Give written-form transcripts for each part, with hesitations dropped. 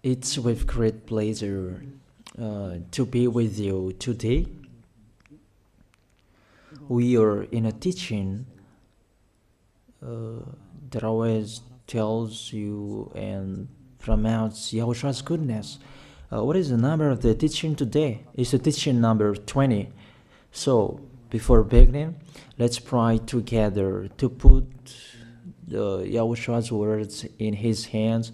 It's with great pleasure to be with you today. We are in a teaching that always tells you and promotes Yahushua's goodness. What is the number of the teaching today? It's the teaching number 20. So, before beginning, let's pray together to put Yahushua's words in his hands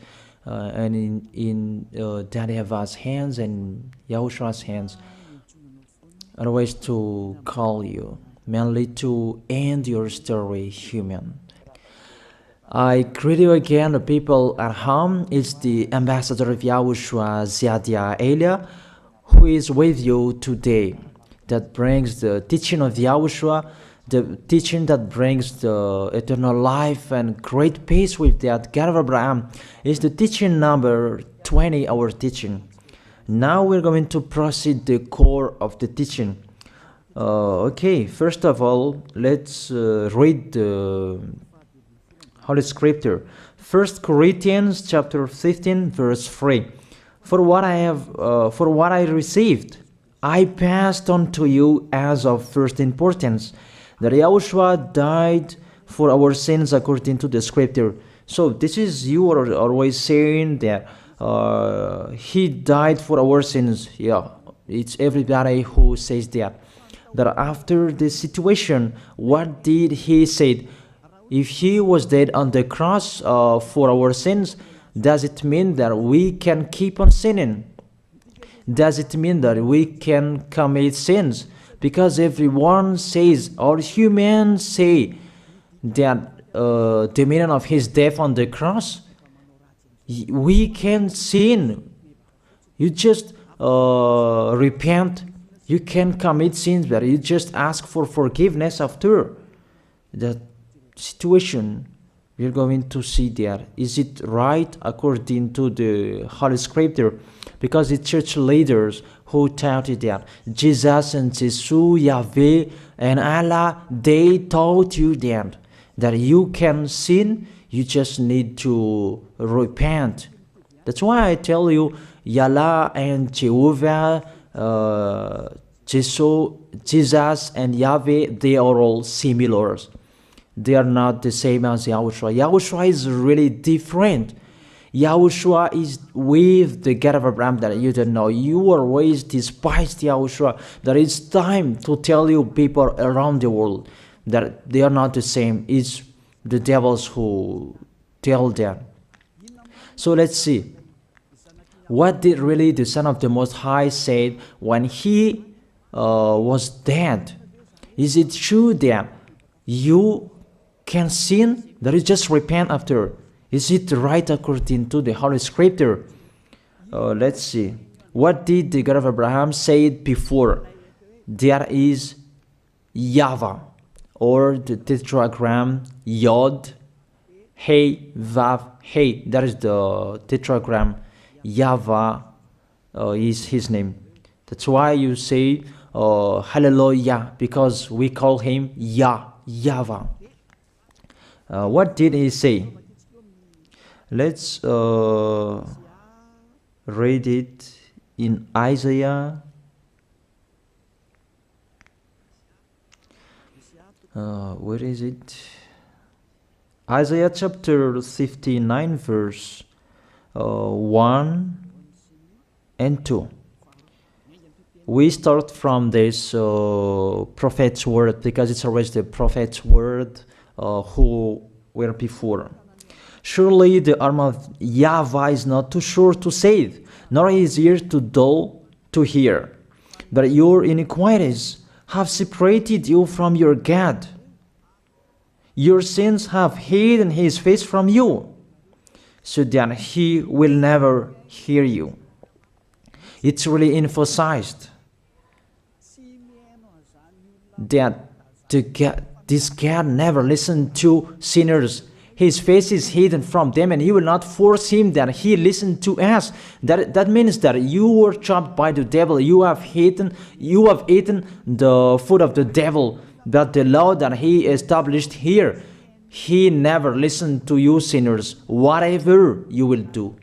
and in Daddy Ava's hands and Yahushua's hands. Always to call you, mainly to end your story human. I greet you again, the people at home. It's the ambassador of Yahushua, Ziadia Elia, who is with you today. That brings the teaching of Yahushua, the teaching that brings the eternal life and great peace with that God of Abraham. Is the teaching number 20, our teaching. Now we're going to proceed the core of the teaching. Okay, first of all, let's read the Holy Scripture. 1 Corinthians chapter 15, verse 3. For what I received, I passed on to you as of first importance, that Yahushua died for our sins according to the Scripture. So this is, you are always saying that he died for our sins. Yeah, it's everybody who says that. That after the situation, what did he say? If he was dead on the cross for our sins, does it mean that we can keep on sinning? Does it mean that we can commit sins? Because everyone says, or humans say, that the meaning of his death on the cross, we can sin. You just repent. You can commit sins, but you just ask for forgiveness after that situation. We're going to see there. Is it right according to the Holy Scripture? Because the church leaders who taught it that Jesus and Jesus, Yahweh and Allah, they taught you that you can sin, you just need to repent. That's why I tell you, Yahweh and Jehovah, Jesus and Yahweh, they are all similar. They are not the same as Yahushua. Yahushua is really different. Yahushua is with the God of Abraham that you don't know. You always despised Yahushua. That it's time to tell you people around the world that they are not the same. It's the devils who tell them. So let's see. What did really the Son of the Most High say when he was dead? Is it true that you can sin? That is just repent after. Is it right according to the Holy Scripture? Let's see. What did the God of Abraham say before? There is YAHVAH, or the tetragram Yod, Hey, Vav, Hey. That is the tetragram. YAHVAH is his name. That's why you say Hallelujah, because we call him YAHVAH. What did he say? Let's read it in Isaiah. Where is it? Isaiah chapter 59, verse 1 and 2. We start from this prophet's word, because it's always the prophet's word who were before. Surely the arm of YAHVAH is not too short to save, nor his ear too dull to hear. But your iniquities have separated you from your God. Your sins have hidden his face from you, so that he will never hear you. It's really emphasized that this God never listened to sinners. His face is hidden from them, and he will not force him that he listen to us. That means that you were trapped by the devil. You have eaten the food of the devil. But the law that he established here, he never listened to you sinners, whatever you will do.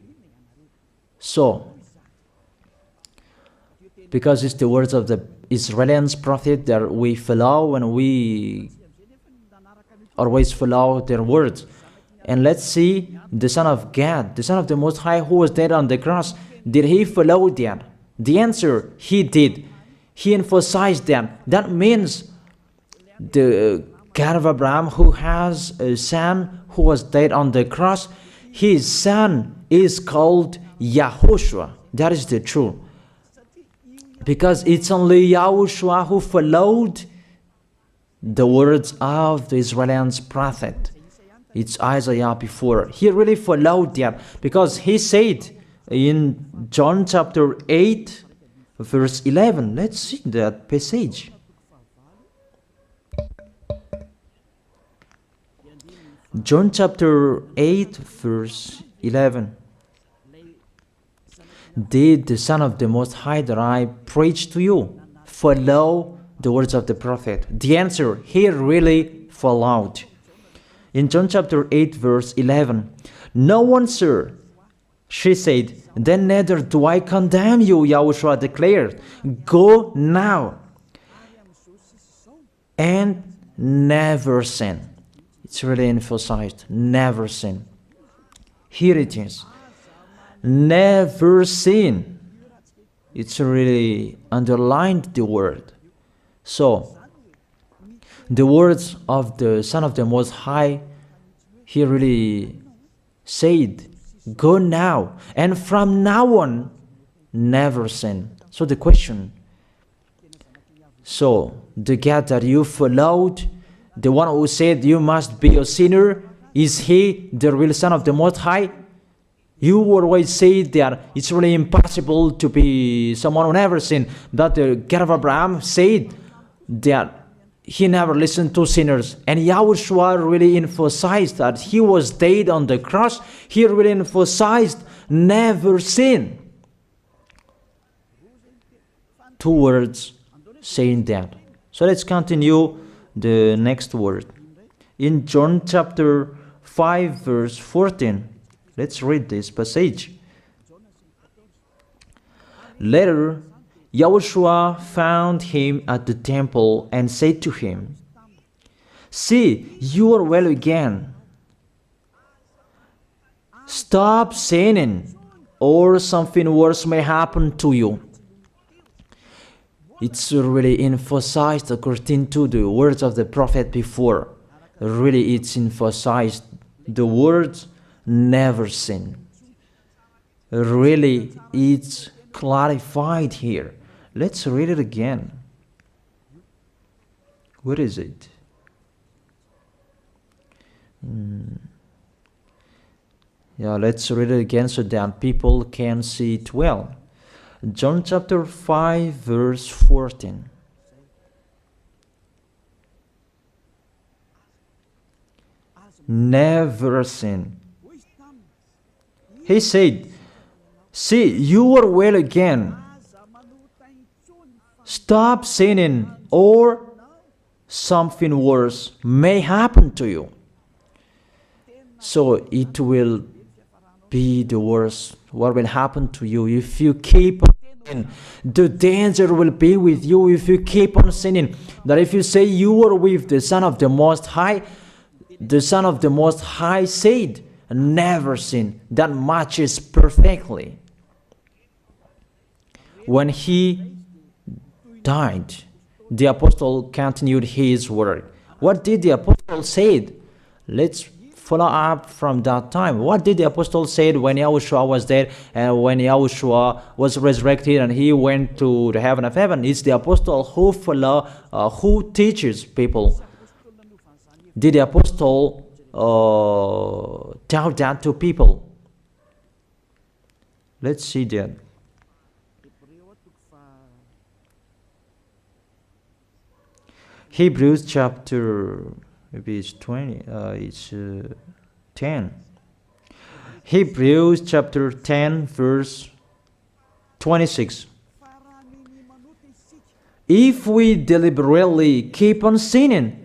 So, because it's the words of the Israelians prophet that we follow, and we always follow their words. And let's see the Son of God, the Son of the Most High, who was dead on the cross. Did he follow that? The answer, he did. He emphasized that. That means the God of Abraham, who has a son who was dead on the cross, his son is called YAHOSHUAH. That is the truth. Because it's only YAHOSHUAH who followed the words of the Israelians prophet. It's Isaiah before. He really followed that, because he said in John chapter 8, verse 11. Let's see that passage. John chapter 8, verse 11. Did the Son of the Most High that I preach to you follow the words of the prophet? The answer, he really followed. In John chapter 8, verse 11, "No one, sir," she said, "then neither do I condemn you," Yahushua declared. "Go now and never sin." It's really emphasized, never sin. Here it is. Never sin. It's really underlined the word. So, the words of the Son of the Most High, he really said, go now, and from now on, never sin. So the question, so the God that you followed, the one who said you must be a sinner, is he the real Son of the Most High? You always say that it's really impossible to be someone who never sinned. That the God of Abraham said that he never listened to sinners. And Yahushua really emphasized that he was dead on the cross. He really emphasized never sin. Two words saying that. So let's continue the next word. In John chapter 5, verse 14. Let's read this passage. Later, Yahushua found him at the temple and said to him, "See, you are well again. Stop sinning, or something worse may happen to you." It's really emphasized according to the words of the prophet before. Really, it's emphasized the words never sin. Really, it's clarified here. Let's read it again. What is it? Yeah, let's read it again so that people can see it well. John chapter 5, verse 14. Never sin. He said, "See, you are well again. Stop sinning, or something worse may happen to you." So it will be the worst. What will happen to you if you keep on sinning? The danger will be with you if you keep on sinning. That if you say you are with the Son of the Most High, the Son of the Most High said, never sin. That matches perfectly. When he died, the apostle continued his word. What did the apostle say? Let's follow up from that time. What did the apostle say when Yahushua was dead and when Yahushua was resurrected and he went to the heaven of heaven? It's the apostle who teaches people. Did the apostle tell that to people? Let's see that. Hebrews chapter, maybe it's 20, it's 10. Hebrews chapter 10, verse 26. If we deliberately keep on sinning,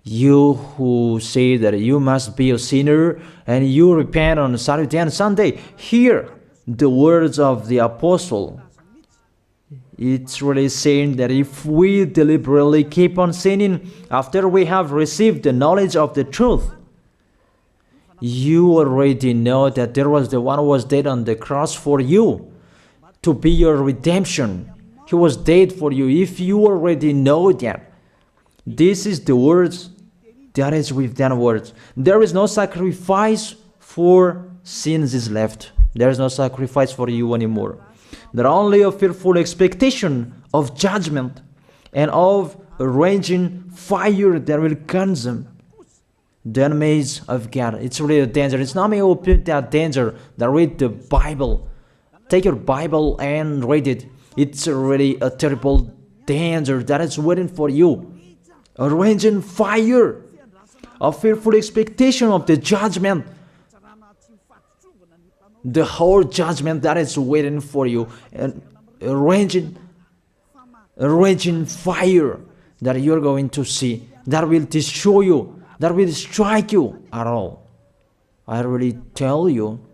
you who say that you must be a sinner and you repent on Saturday and Sunday, here the words of the apostle. It's really saying that if we deliberately keep on sinning after we have received the knowledge of the truth, you already know that there was the one who was dead on the cross for you to be your redemption. He was dead for you. If you already know that, this is the words that is with that words. There is no sacrifice for sins is left. There is no sacrifice for you anymore. There are only a fearful expectation of judgment and of a raging fire that will consume the enemies of God. It's really a danger. It's not me who put that danger that read the Bible. Take your Bible and read it. It's really a terrible danger that is waiting for you. A raging fire, a fearful expectation of the judgment. The whole judgment that is waiting for you, and a raging fire that you're going to see, that will destroy you, that will strike you at all. I really tell you,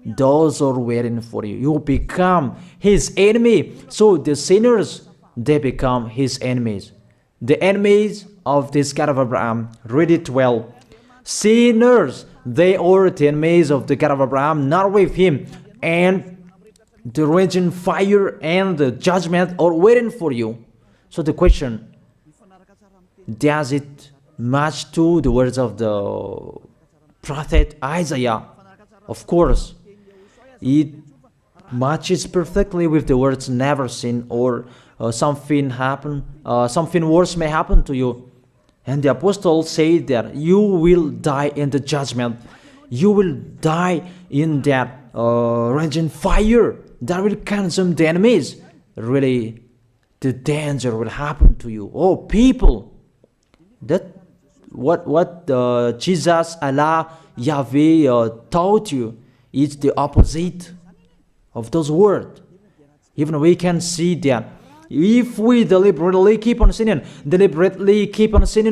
those are waiting for you. You become his enemy. So the sinners, they become his enemies. The enemies of this God of Abraham, read it well. Sinners, they are the enemies of the God of Abraham, not with him. And the raging fire and the judgment are waiting for you. So the question, does it match to the words of the prophet Isaiah? Of course. It matches perfectly with the words never sin, or something worse may happen to you. And the apostle said that you will die in the judgment. You will die in that raging fire that will consume the enemies. Really, the danger will happen to you. Oh, people, that what Jesus, Allah, Yahweh taught you is the opposite of those words. Even we can see that. If we deliberately keep on sinning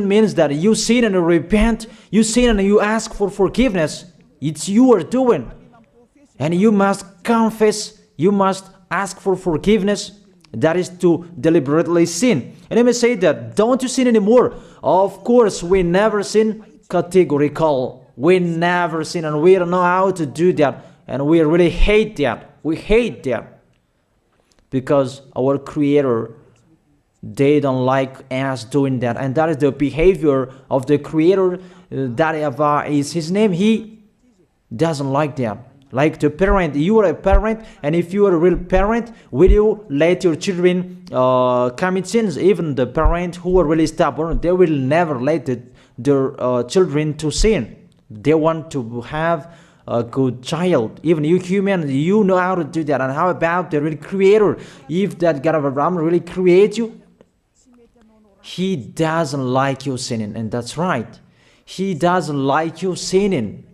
means that you sin and you repent, you sin and you ask for forgiveness. It's you are doing. And you must confess, you must ask for forgiveness. That is to deliberately sin. And I may say that, don't you sin anymore? Of course, we never sin categorical. We never sin, and we don't know how to do that. And we really hate that. We hate that. Because our Creator, they don't like us doing that. And that is the behavior of the Creator. That YAHVAH is his name. He doesn't like that. Like the parent, you are a parent, and if you are a real parent, will you let your children commit sins? Even the parent who are really stubborn, they will never let their children to sin. They want to have a good child. Even you human, you know how to do that. And how about the real Creator? If that God of Abraham really creates you, he doesn't like you sinning. And that's right. He doesn't like you sinning.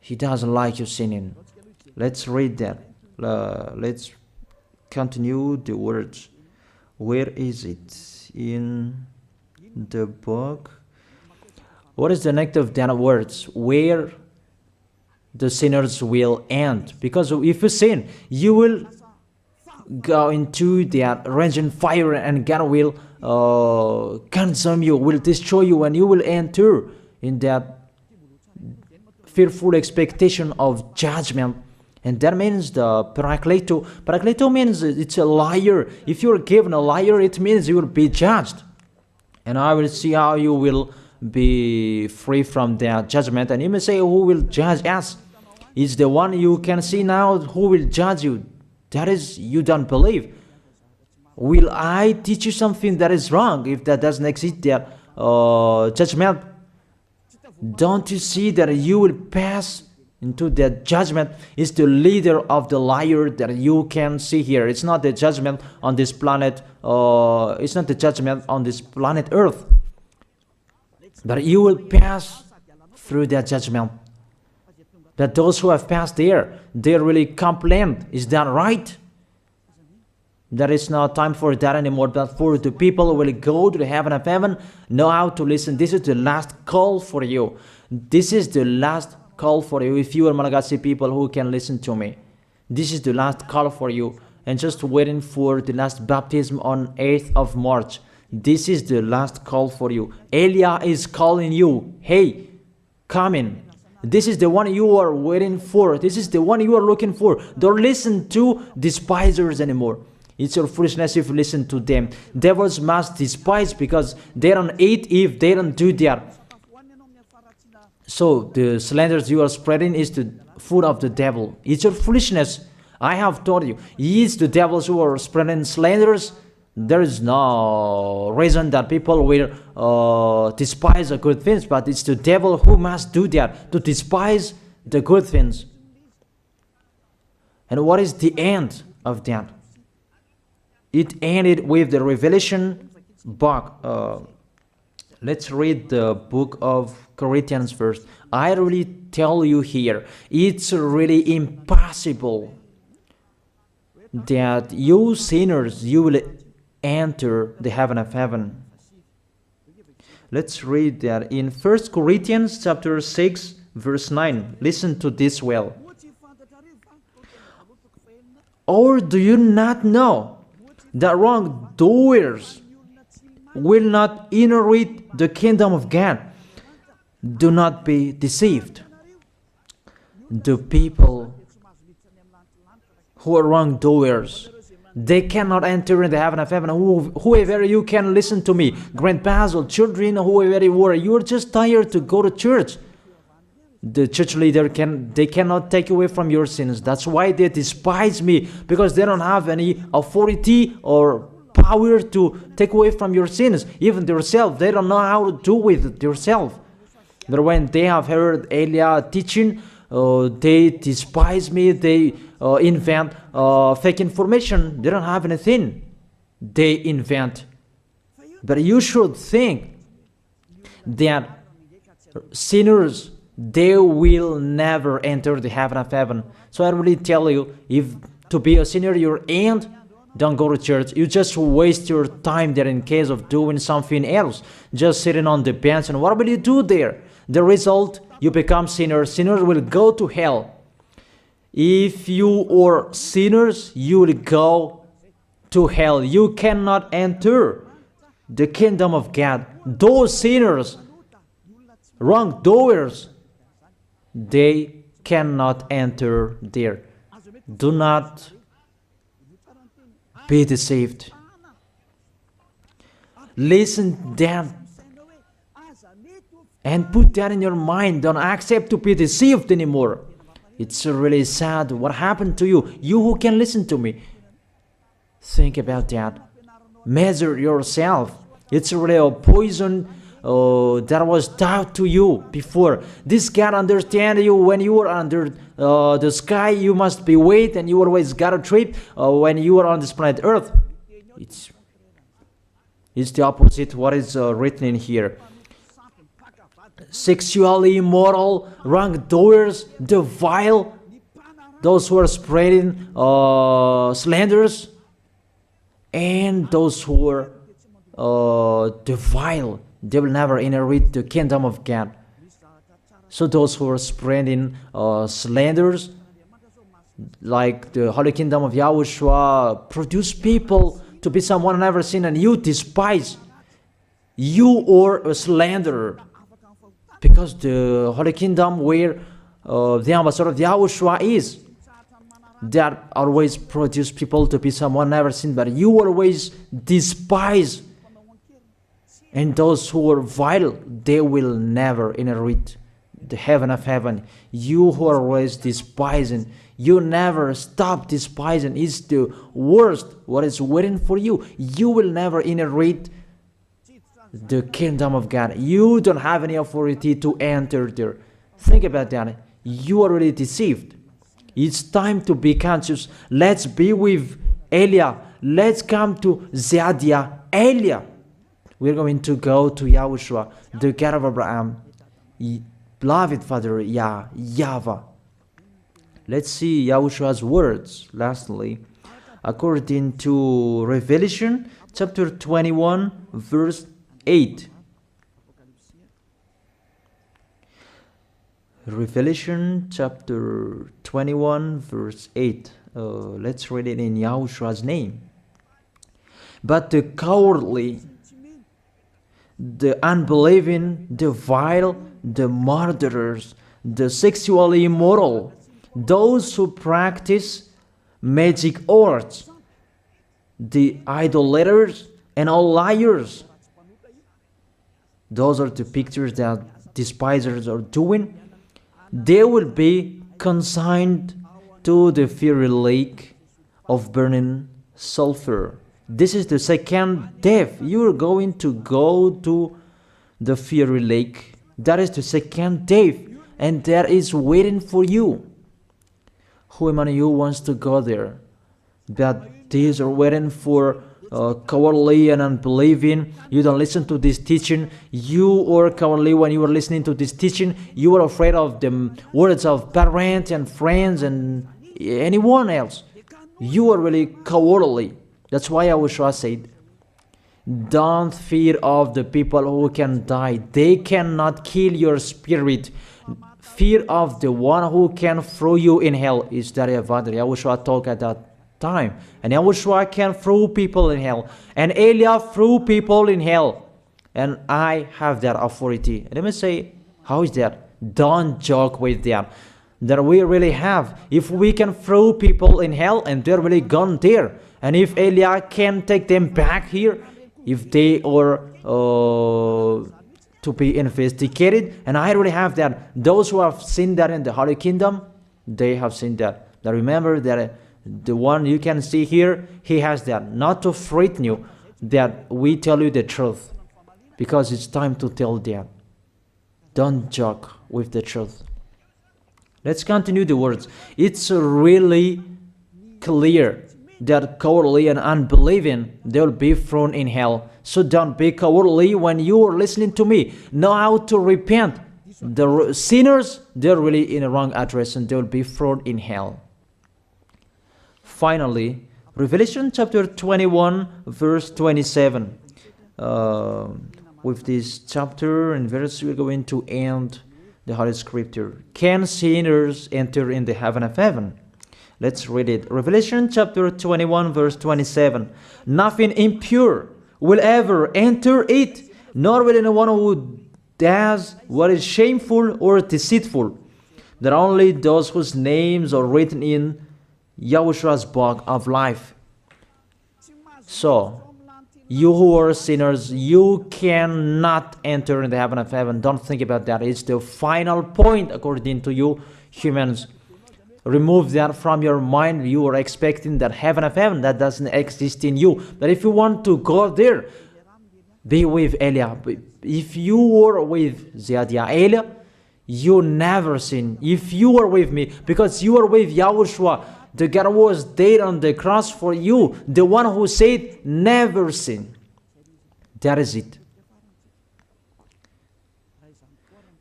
He doesn't like you sinning. Let's read that. Let's continue the words. Where is it? In the book. What is the next of that words? Where the sinners will end. Because if you sin, you will go into that raging fire, and God will consume you, will destroy you, and you will enter in that fearful expectation of judgment. And that means the parakleto. Parakleto means it's a liar. If you're given a liar, it means you will be judged. And I will see how you will be free from that judgment. And you may say, who will judge us? It's the one you can see now who will judge you. That is, you don't believe. Will I teach you something that is wrong if that doesn't exist, that judgment? Don't you see that you will pass into that judgment? Is the leader of the liar that you can see here. It's not the judgment on this planet. It's not the judgment on this planet Earth. But you will pass through that judgment. That those who have passed there, they really complain. Is that right? There is no time for that anymore. But for the people who will go to the heaven of heaven, know how to listen. This is the last call for you. This is the last call for you. If you are Malagasy people who can listen to me, This is the last call for you. And just waiting for the last baptism on 8th of March. This is the last call for you. Elijah is calling you. Hey, come in. This is the one you are waiting for. This is the one you are looking for. Don't listen to despisers anymore. It's your foolishness if you listen to them. Devils must despise because they don't eat if they don't do that. So the slanders you are spreading is the food of the devil. It's your foolishness. I have told you. It's the devils who are spreading slanders. There is no reason that people will despise the good things, but it's the devil who must do that, to despise the good things. And what is the end of that? It ended with the Revelation book. Let's read the book of Corinthians first. I really tell you here, it's really impossible that you sinners, you will enter the heaven of heaven. Let's read that in 1 Corinthians chapter 6 verse 9. Listen to this well. Or do you not know that wrongdoers will not inherit the kingdom of God? Do not be deceived. The people who are wrongdoers, they cannot enter in the heaven of heaven. Whoever you can listen to me, grandpas or children, whoever you are, you're just tired to go to church. The church leader they cannot take away from your sins. That's why they despise me, because they don't have any authority or power to take away from your sins. Even themselves, they don't know how to do with themselves. But when they have heard Elijah teaching, they despise me. They invent fake information. They don't have anything. They invent. But you should think that sinners, they will never enter the heaven of heaven. So I really tell you, if to be a sinner you're in, don't go to church. You just waste your time there in case of doing something else. Just sitting on the bench, and what will you do there? The result, you become sinners. Sinners will go to hell. If you are sinners, you will go to hell. You cannot enter the kingdom of God. Those sinners, wrongdoers, they cannot enter there. Do not be deceived. Listen then and put that in your mind. Don't accept to be deceived anymore. It's really sad what happened to you. You who can listen to me, think about that. Measure yourself. It's really a poison that was taught to you before. This God understand you when you are under the sky. You must be wait, and you always got a trip when you are on this planet Earth. It's the opposite what is written in here. Sexually immoral, wrongdoers, the vile, those who are spreading slanders, and those who are the vile, they will never inherit the kingdom of God. So those who are spreading slanders, like the Holy Kingdom of YAHOSHUAH, produce people to be someone never seen, and you despise. You are a slanderer. Because the Holy Kingdom where the ambassador of YAHOSHUAH is, that always produce people to be someone never seen, but you always despise. And those who are vile, they will never inherit the heaven of heaven. You who are always despising, you never stop despising. It's the worst what is waiting for you. You will never inherit the kingdom of God. You don't have any authority to enter there. Think about that. You are already deceived. It's time to be conscious. Let's be with Elijah. Let's come to Zadiah. Elijah. We're going to go to YAHOSHUAH, the God of Abraham, beloved Father YAHVAH. Let's see YAHOSHUAH's words. Lastly, according to Revelation chapter 21 verse 8. Revelation chapter 21 verse 8. Let's read it in Yahoshua's name. But the cowardly, the unbelieving, the vile, the murderers, the sexually immoral, those who practice magic arts, the idolaters, and all liars. Those are the pictures that despisers are doing. They will be consigned to the fiery lake of burning sulfur. This is the second death. You are going to go to the fiery lake. That is the second death, and that is waiting for you. Who among you wants to go there? That these are waiting for cowardly and unbelieving. You don't listen to this teaching. You are cowardly when you are listening to this teaching. You are afraid of the words of parents and friends and anyone else. You are really cowardly. That's why YAHOSHUAH said, don't fear of the people who can die. They cannot kill your spirit. Fear of the one who can throw you in hell. Is that what YAHOSHUAH talked at that time? And YAHOSHUAH can throw people in hell. And Elijah threw people in hell. And I have that authority. Let me say, how is that? Don't joke with that. That we really have. If we can throw people in hell and they're really gone there, and if Elijah can take them back here, if they are to be investigated, and I really have that. Those who have seen that in the Holy Kingdom, they have seen that. Now remember that the one you can see here, he has that. Not to frighten you, that we tell you the truth, because it's time to tell that. Don't joke with the truth. Let's continue the words. It's really clear that cowardly and unbelieving, they'll be thrown in hell. So don't be cowardly when you are listening to me. Know how to repent. The sinners, they're really in a wrong address and they'll be thrown in hell. Finally, Revelation chapter 21, verse 27. With this chapter and verse, we're going to end the Holy Scripture. Can sinners enter in the heaven of heaven? Let's read it. Revelation chapter 21, verse 27. Nothing impure will ever enter it, nor will anyone who does what is shameful or deceitful. That only those whose names are written in YAHOSHUAH's book of life. So, you who are sinners, you cannot enter in the heaven of heaven. Don't think about that. It's the final point according to you humans. Remove that from your mind. You are expecting that heaven of heaven that doesn't exist in you. But if you want to go there, be with Elia. If you are with Elia, you never sin. If you are with me, because you are with YAHOSHUAH, the God was dead on the cross for you, the one who said never sin. That is it.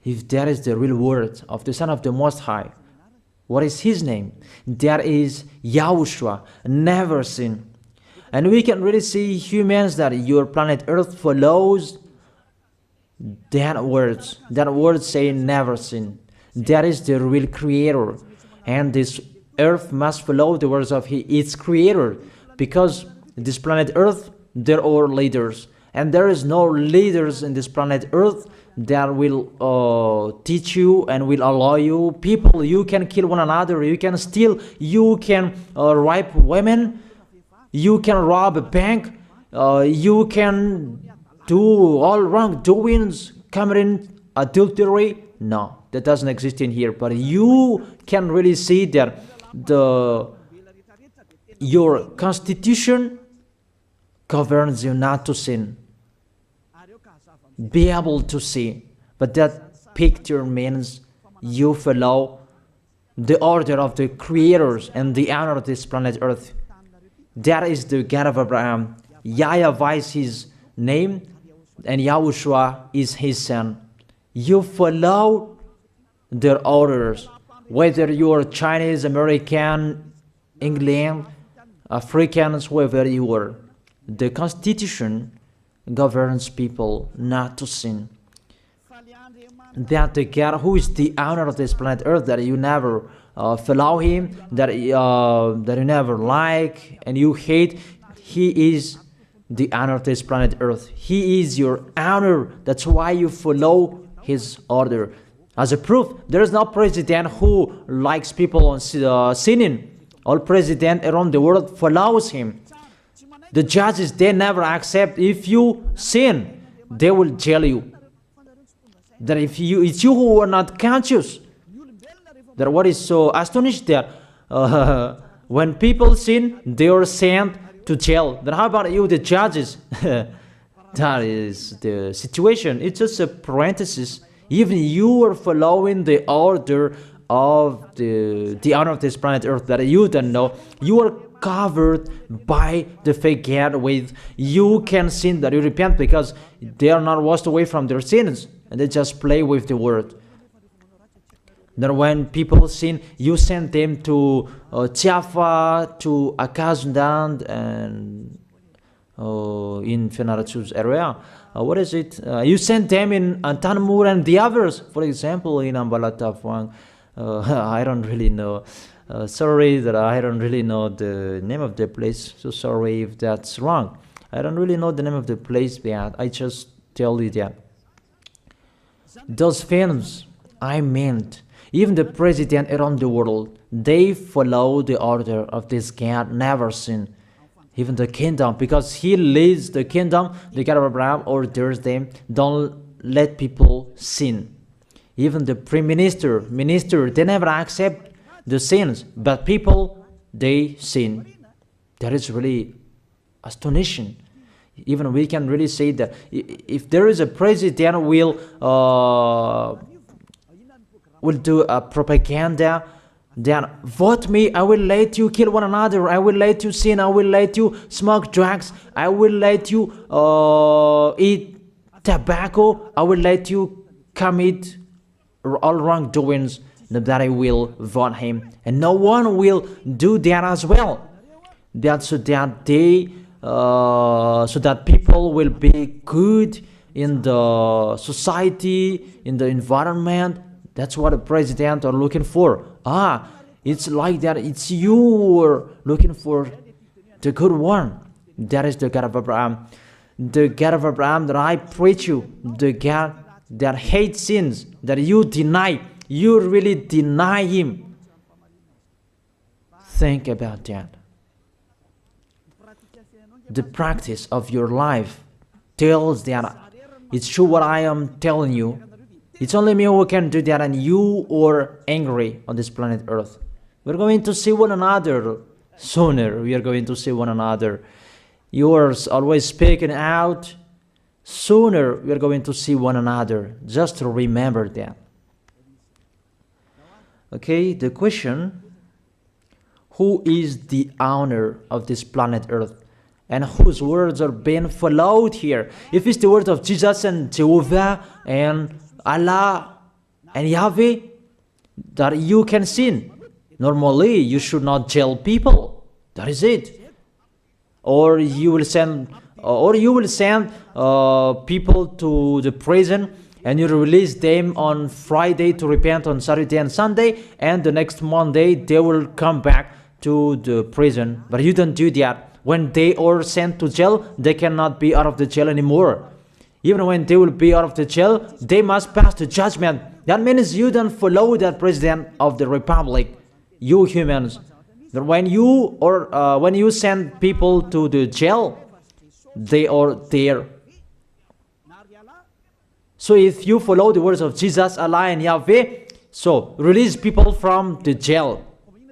If that is the real word of the Son of the Most High, what is his name? That is YAHOSHUAH, never sin. And we can really see humans that your planet Earth follows that words. That word saying never sin. That is the real creator. And this Earth must follow the words of its creator. Because this planet Earth, there are leaders. And there is no leaders in this planet Earth that will teach you and will allow you. People, you can kill one another, you can steal, you can rape women, you can rob a bank, you can do all wrongdoings, committing adultery. No, that doesn't exist in here. But you can really see that your constitution governs you not to sin. Be able to see. But that picture means you follow the order of the creators and the honor of this planet Earth. That is the God of Abraham. YAHVAH is his name, and YAHOSHUAH is his son. You follow their orders, whether you are Chinese, American, England, Africans, whoever you are. The Constitution governs people not to sin. that the God who is the owner of this planet Earth, that you never follow him, that you never like and you hate, he is the owner of this planet Earth. He is your owner. That's why you follow his order. As a proof, there is no president who likes people on sinning. All president around the world follows him. The judges, they never accept. If you sin, they will jail you. That if it's you who are not conscious. That what is so astonished that when people sin, they are sent to jail. Then how about you, the judges? That is the situation. It's just a parenthesis. Even you are following the order of the owner of this planet Earth that you don't know. You are covered by the fake God with you can sin, that you repent, because they are not washed away from their sins and they just play with the word. That when people sin, you send them to YAHVAH, to Akazundand, and in Fenarachu's area. What is it? You send them in Tanmur and the others. For example, in Ambalatafwang. I don't really know. Sorry that I don't really know the name of the place. So sorry if that's wrong. I don't really know the name of the place, but I just tell you that. Those films, I meant, even the president around the world, they follow the order of this God, never sin. Even the kingdom, because he leads the kingdom, the God of Abraham orders them, don't let people sin. Even the prime minister, they never accept the sins, but people, they sin. That is really astonishing. Even we can really say that if there is a president will do a propaganda, then vote me, I will let you kill one another, I will let you sin, I will let you smoke drugs, I will let you eat tobacco, I will let you commit all wrongdoings, that I will vote him. And no one will do that as well. That's so that they so that people will be good in the society, in the environment. That's what the president are looking for. It's like that. It's you who are looking for the good one. That is the God of Abraham. The God of Abraham that I preach you. The God that hates sins, that you deny. You really deny him. Think about that. The practice of your life tells that it's true what I am telling you. It's only me who can do that, and you are angry on this planet Earth. We're going to see one another sooner. We are going to see one another. You are always speaking out. Sooner we are going to see one another. Just remember that. Okay, the question: who is the owner of this planet Earth? And whose words are being followed here? If it's the word of Jesus and Jehovah and Allah and Yahweh, that you can sin. Normally, you should not jail people. That is it. Or you will send, people to the prison, and you release them on Friday to repent on Saturday and Sunday, and the next Monday they will come back to the prison. But you don't do that. When they are sent to jail, they cannot be out of the jail anymore. Even when they will be out of the jail, they must pass the judgment. That means you don't follow that president of the republic, you humans. That when you send people to the jail, they are there. So if you follow the words of Jesus, Allah and Yahweh, so release people from the jail.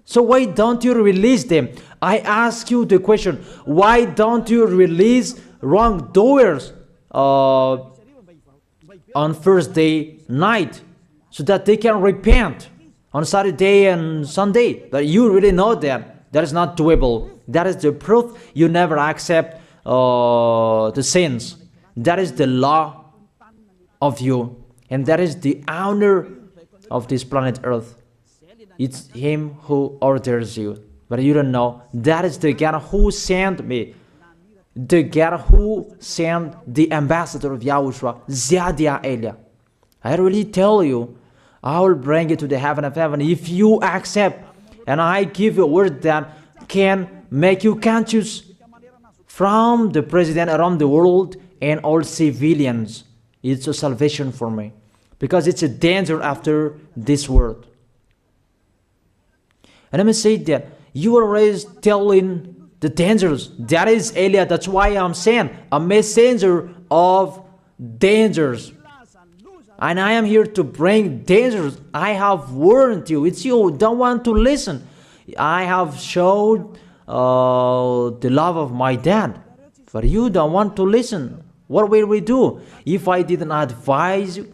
So why don't you release them? I ask you the question, why don't you release wrongdoers on Thursday night so that they can repent on Saturday and Sunday? But you really know that that is not doable. That is the proof you never accept the sins. That is the law of you, and that is the owner of this planet Earth. It's him who orders you, but you don't know. That is the God who sent me, the God who sent the ambassador of Yahushua, Ziadia Elia. I really tell you, I will bring you to the heaven of heaven if you accept, and I give you a word that can make you conscious from the president around the world and all civilians. It's a salvation for me, because it's a danger after this world. And let me say that you are always telling the dangers. That is Elia. That's why I'm saying a messenger of dangers. And I am here to bring dangers. I have warned you. It's you who don't want to listen. I have showed the love of my dad, but you don't want to listen. What will we do? If I didn't advise you,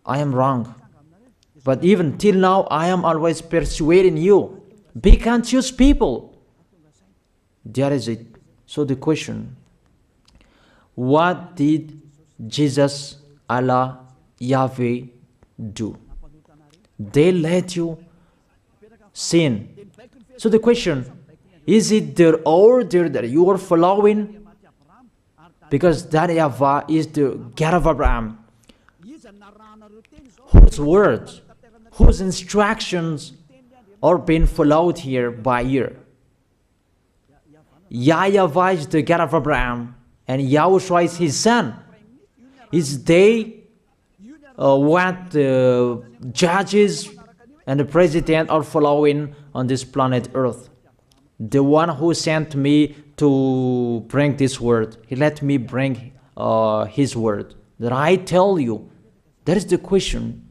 I am wrong. But even till now, I am always persuading you. Be conscious, people. That is it. So the question, what did Jesus, Allah, Yahweh do? They let you sin. So the question, is it their order that you are following? Because that YAHVAH is the God of Abraham, whose words, whose instructions are being followed here by year. YAHVAH is the God of Abraham, and YAHOSHUAH is his son. Is they what the judges and the president are following on this planet Earth? The one who sent me to bring this word, he let me bring his word. That I tell you, that is the question.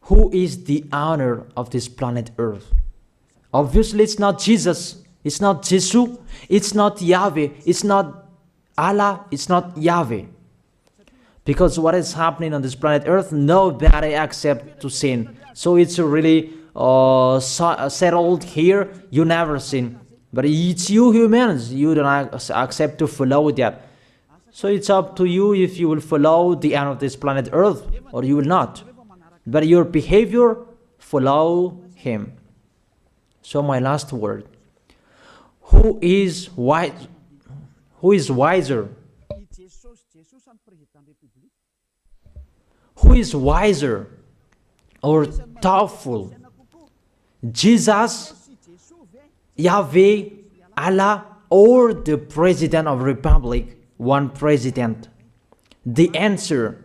Who is the owner of this planet Earth? Obviously, it's not Jesus. It's not Jesus. It's not Yahweh. It's not Allah. It's not Yahweh. Because what is happening on this planet Earth, nobody accepts to sin. So it's really settled here. You never sin. But it's you humans. You don't accept to follow that. So it's up to you if you will follow the end of this planet Earth or you will not. But your behavior, follow him. So my last word. Who is wise? Who is wiser? Who is wiser or thoughtful? Jesus, Yahweh, Allah, or the President of Republic? One president. The answer: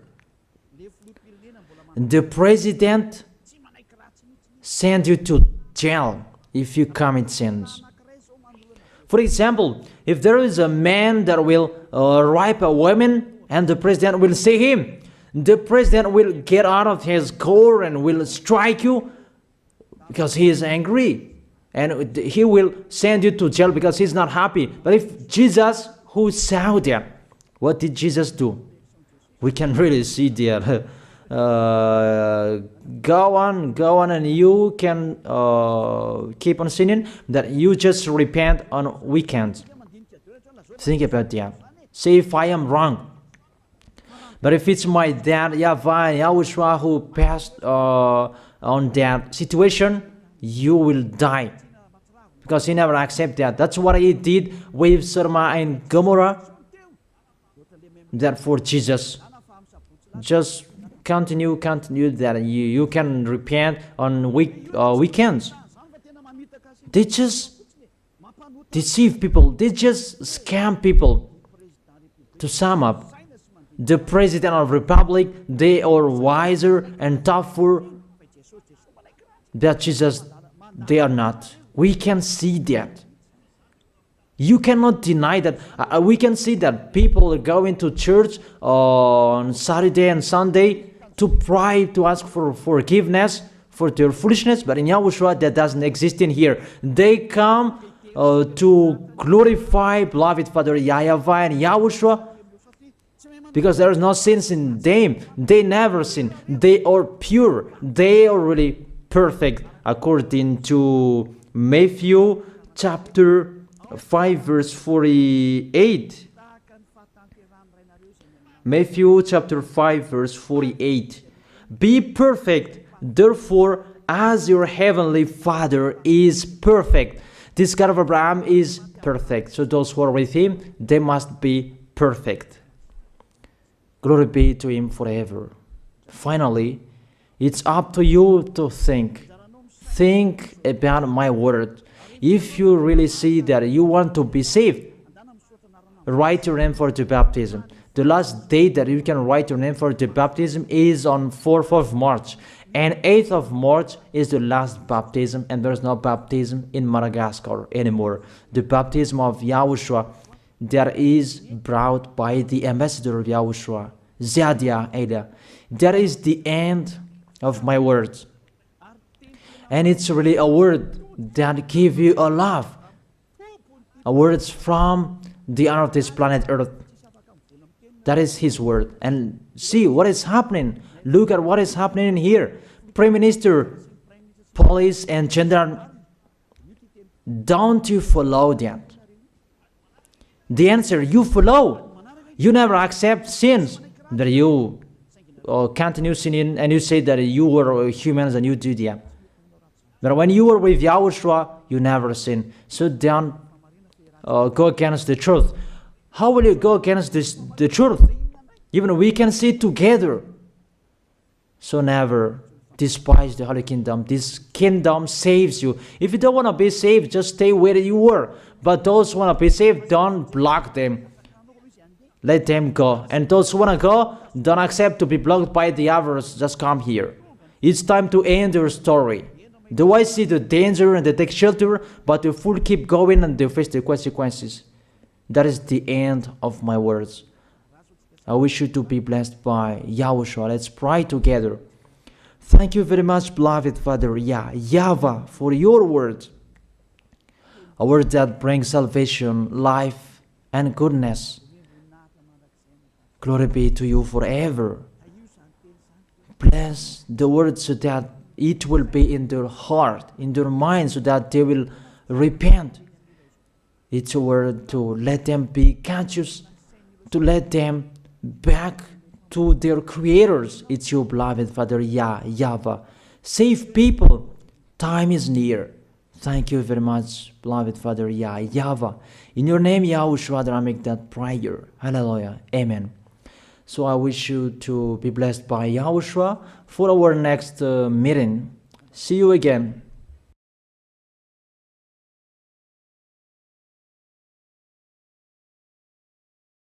the president send you to jail if you commit sins. For example, if there is a man that will rape a woman and the president will see him, the president will get out of his car and will strike you because he is angry. And he will send you to jail because he's not happy. But if Jesus, who saw that, what did Jesus do? We can really see that. Go on, and you can keep on sinning, that you just repent on weekends. Think about that. See if I am wrong. But if it's my dad, YAHVAH and YAHOSHUAH, who passed on that situation, you will die. Because he never accepted that. That's what he did with Sodom and Gomorrah. Therefore, Jesus, just continue that you can repent on weekends. They just deceive people. They just scam people. To sum up, the President of the Republic, they are wiser and tougher than Jesus. They are not. We can see that. You cannot deny that. We can see that people are going to church on Saturday and Sunday to pray, to ask for forgiveness for their foolishness. But in YAHOSHUAH, that doesn't exist in here. They come to glorify beloved Father YAHVAH and YAHOSHUAH because there is no sins in them. They never sin. They are pure. They are really perfect, according to Matthew chapter 5 verse 48. Matthew chapter 5 verse 48. Be perfect, therefore, as your heavenly Father is perfect. This God of Abraham is perfect. So those who are with him, they must be perfect. Glory be to Him forever. Finally, it's up to you to think. Think about my word. If you really see that you want to be saved, write your name for the baptism. The last date that you can write your name for the baptism is on 4th of March. And 8th of March is the last baptism, and there's no baptism in Madagascar anymore. The baptism of YAHOSHUAH that is brought by the ambassador of YAHOSHUAH, Zadia Ada. That is the end of my words. And it's really a word that gives you a love. A word from the honor of this planet Earth. That is His word. And see what is happening. Look at what is happening here. Prime Minister, police and gendarme, don't you follow that? The answer, you follow. You never accept sins. That you continue sinning and you say that you were humans and you do that. But when you were with YAHOSHUAH, you never sin. So don't go against the truth. How will you go against the truth? Even we can sit together. So never despise the Holy Kingdom. This kingdom saves you. If you don't want to be saved, just stay where you were. But those who want to be saved, don't block them. Let them go. And those who want to go, don't accept to be blocked by the others. Just come here. It's time to end your story. Do I see the danger and they take shelter, but the fool keep going and they face the consequences? That is the end of my words. I wish you to be blessed by YAHOSHUAH. Let's pray together. Thank you very much, beloved Father YAHVAH, for your word. A word that brings salvation, life, and goodness. Glory be to you forever. Bless the word so that it will be in their heart, in their mind, so that they will repent. It's a word to let them be conscious, to let them back to their creators. It's your beloved Father YAHVAH. Save people. Time is near. Thank you very much, beloved Father YAHVAH. In your name, YAHOSHUAH, that I make that prayer. Hallelujah. Amen. So I wish you to be blessed by YAHOSHUAH for our next meeting. See you again.